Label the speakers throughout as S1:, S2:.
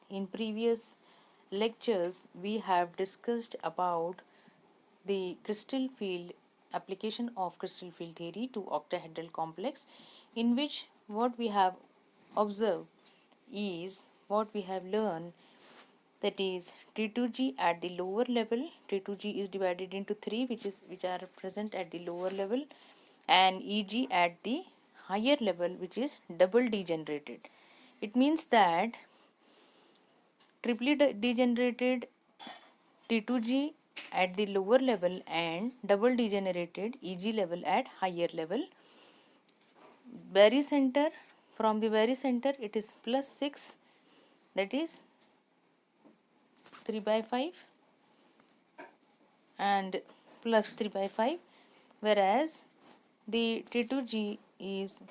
S1: in previous lectures we have discussed about the crystal field application of crystal field theory to octahedral complex, in which what we have observed is what we have learned, that is T2G at the lower level. T2G is divided into three, which are present at the lower level, and EG at the higher level, which is double degenerated. It means that triply degenerated T2G at the lower level and double degenerated EG level at higher level. Barycenter, from the barycenter it is plus 6, that is 3 by 5, and plus 3 by 5, whereas the T2G is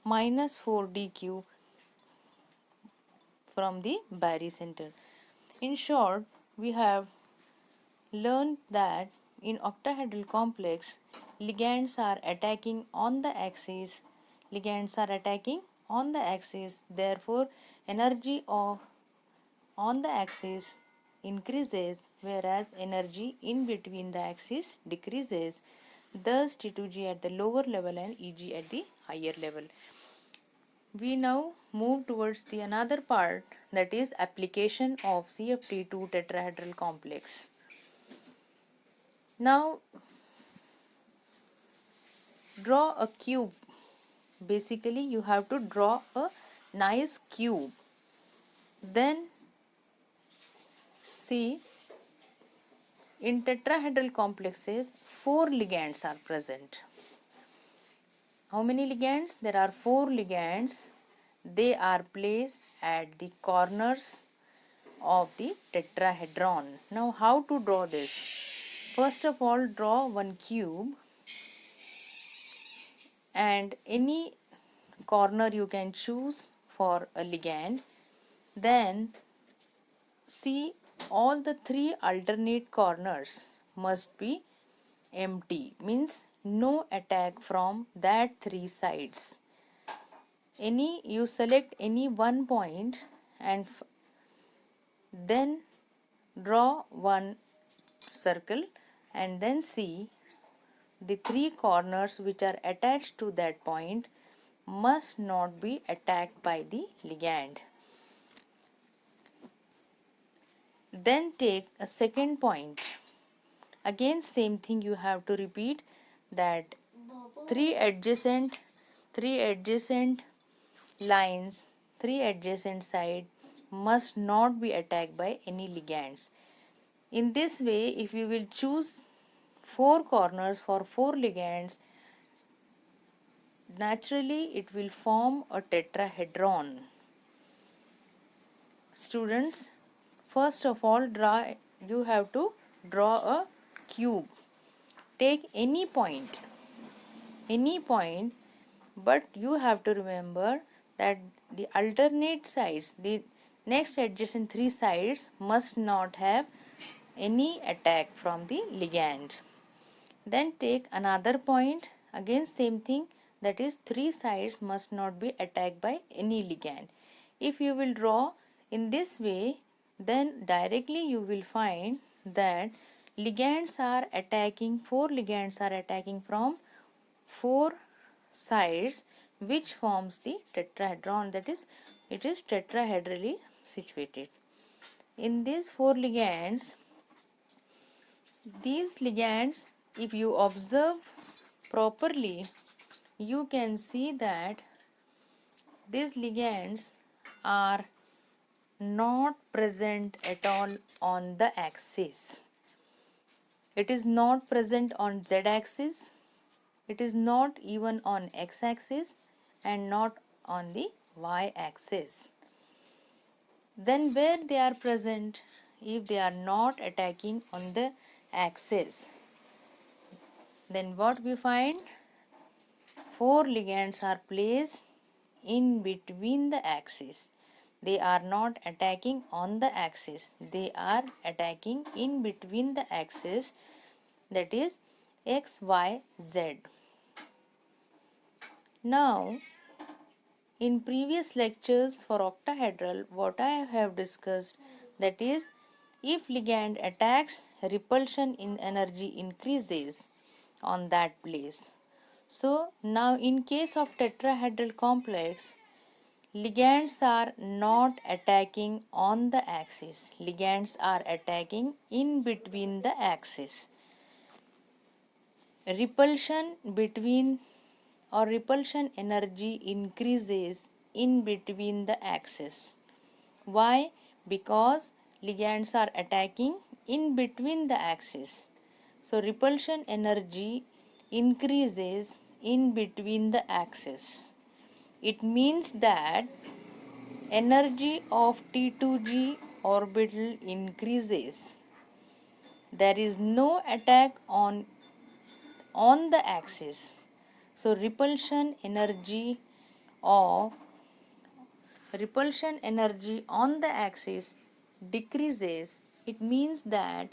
S1: minus 4 dq from the barycenter. In short, we have learned that in octahedral complex, ligands are attacking on the axis. Therefore energy of on the axis increases, whereas energy in between the axis decreases. Thus T2G at the lower level and EG at the higher level. We now move towards the another part, that is application of CFT to tetrahedral complex. Now draw a cube. Basically you have to draw a nice cube. Then see, in tetrahedral complexes 4 ligands are present. How many ligands? There are 4 ligands. They are placed at the corners of the tetrahedron. Now how to draw this? First of all, draw one cube, and any corner you can choose for a ligand. Then see, all the 3 alternate corners must be empty, means no attack from that 3 sides. You select any one point and then draw one circle, and then see the 3 corners which are attached to that point must not be attacked by the ligand. Then take a second point. Again same thing you have to repeat, that three adjacent lines, 3 adjacent sides must not be attacked by any ligands. In this way, if you will choose 4 corners for 4 ligands, naturally it will form a tetrahedron. Students, first of all you have to draw a cube. Take any point, but you have to remember that the alternate sides, the next adjacent 3 sides must not have any attack from the ligand. Then take another point, again same thing, that is 3 sides must not be attacked by any ligand. If you will draw in this way, then directly you will find that 4 ligands are attacking from 4 sides, which forms the tetrahedron, that is, it is tetrahedrali situated. In these 4 ligands, if you observe properly, you can see that these ligands are not present at all on the axis. It is not present on z axis, it is not even on x axis, and not on the y axis. Then where they are present? If they are not attacking on the axis, then what we find? 4 ligands are placed in between the axis. They are not attacking on the axis, they are attacking in between the axis, that is x, y, z. Now In previous lectures for octahedral, what I have discussed, that is, if ligand attacks, repulsion in energy increases on that place. So now in case of tetrahedral complex, ligands are not attacking on the axis. Ligands are attacking in between the axis. Repulsion between or repulsion energy increases in between the axis. Why? Because ligands are attacking in between the axis. So repulsion energy increases in between the axis. It means that energy of T2G orbital increases. There is no attack on the axis. So of repulsion energy on the axis decreases. It means that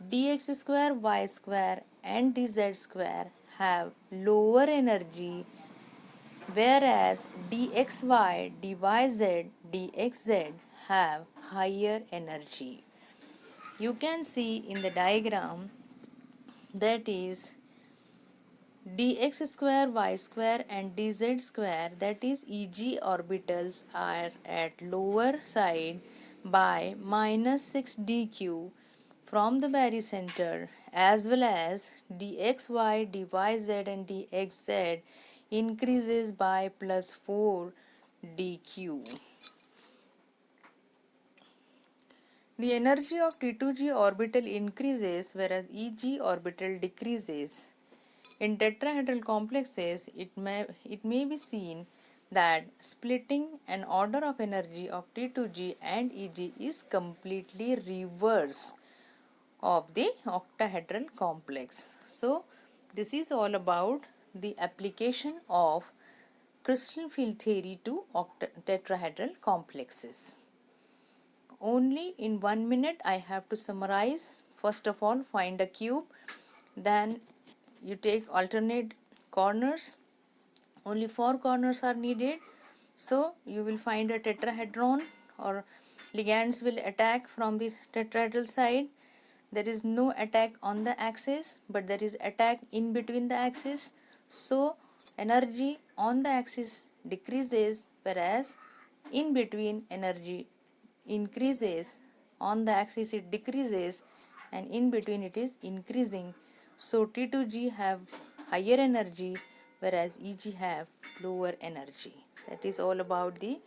S1: dx square y square and dz square have lower energy, whereas dxy, dyz, dxz have higher energy. You can see in the diagram, that is dx square y square and dz square, that is Eg orbitals, are at lower side by minus 6 dq from the barycenter, as well as dxy, dyz and dxz increases by plus 4 dq. The energy of T2G orbital increases, whereas Eg orbital decreases. In tetrahedral complexes, it may be seen that splitting an order of energy of T2G and Eg is completely reverse of the octahedral complex. So, this is all about the application of crystal field theory to tetrahedral complexes. Only in 1 minute I have to summarize. First of all, find a cube, then you take alternate corners. Only 4 corners are needed. So you will find a tetrahedron, or ligands will attack from the tetrahedral side. There is no attack on the axis, but there is attack in between the axis. So energy on the axis decreases, whereas in between energy increases. On the axis it decreases, and in between it is increasing. So T2G have higher energy, whereas EG have lower energy. That is all about the